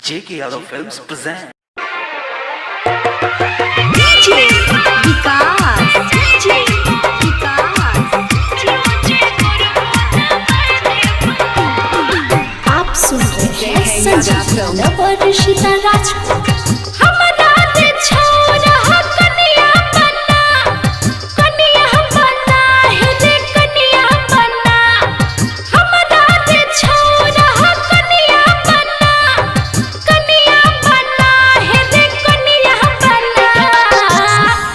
J.K. Yadav Films present DJ Vikas, DJ Vikas, आप सुन रहे हैं संजीव और ऋषिता राजपूत। हमारा दे छोरा कन्या बना है रे कन्या बना। हमारा दे छोरा कन्या बना है रे कन्या बना।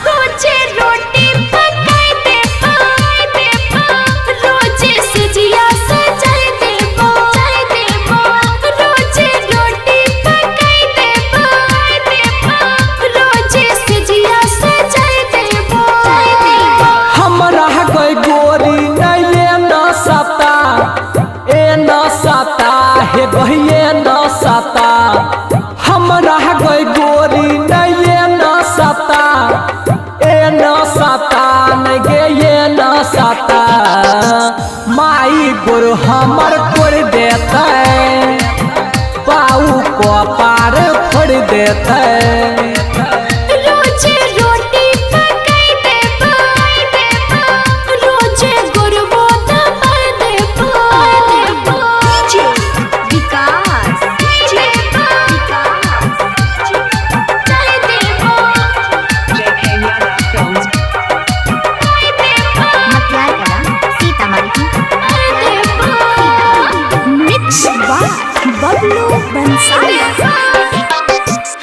रोजे रोटी पकाई दे रोजे सजिया सजाई दे रोजे रोटी पकाई दे रोजे सजिया सजाई दे। हमरा कोई गोरी नहीं न सता न सता हे गहिए न सता। हमरा कोई गोरी नहीं न सता न सता नहीं गे ये न सता। माई गुरु हमर कोर देते पाऊ को पार फोड़ देते। रोजे रोटी पकाई दे रोजे गुरबो दबाई दे। DJ विकास, DJ विकास, चाहे देबो J.K. Yadav Films. मतियार कला सीतामढ़ी मिक्स बाय बबलू बंसाली।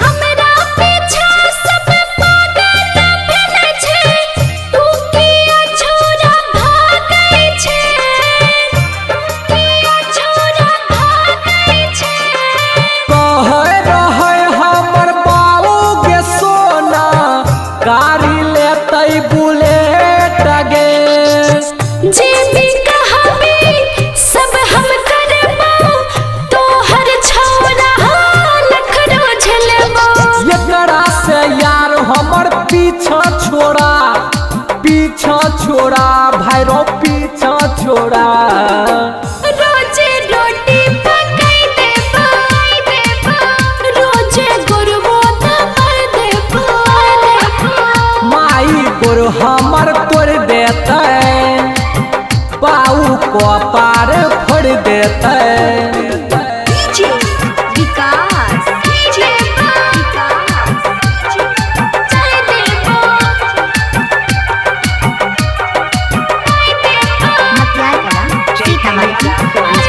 हमरा पीछा सब पागल भेल छै, तू किया छोरा भागै छै, किया छोरा भागै छै। कहे रहे हमर बाबू के सोना गाड़ी लेते बुलेट गे। जे भी कहबे सब हम करबो, तोहर छोरा लखनो झलबो। एकरा से यार हमर पीछा छोड़ा भाईरो पीछा छोड़ा। रोजे रोटी पकाई दे रोजे गुरबो दबाई दे। माई गुरु हमर तोड़ देते पाऊ को पार फोड़ देते। DJ विकास, DJ विकास, चाहे देबो मतियार कला J.K. Yadav Films.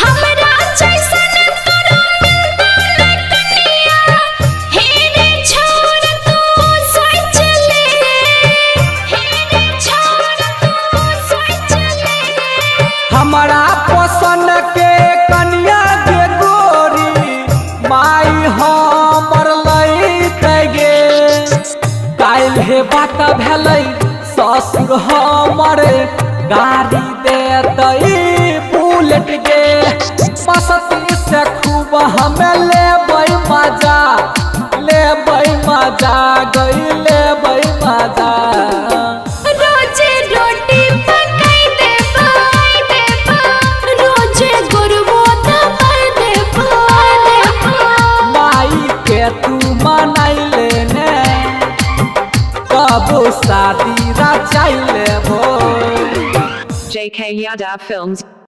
हमरा जैसन तोरा मिलता कन्या, हे रे छोर तू सोच ले, हे रे छोर तू सोच ले। हमारा पसंद के कन्या के गोरी माई हमर लैते गे। काल्हि हे बात भेलै ससुर हमर गाड़ी देतै बुलेट गे। मस्ती से खूब हमें लेबै मजा गई लेबै मजा। रोजे रोटी पकाई दे रोजे गुरबो दबाई दे। माई के तू मनाइले ने कबो शादी रचाई लेबो। J.K. Yadav Films.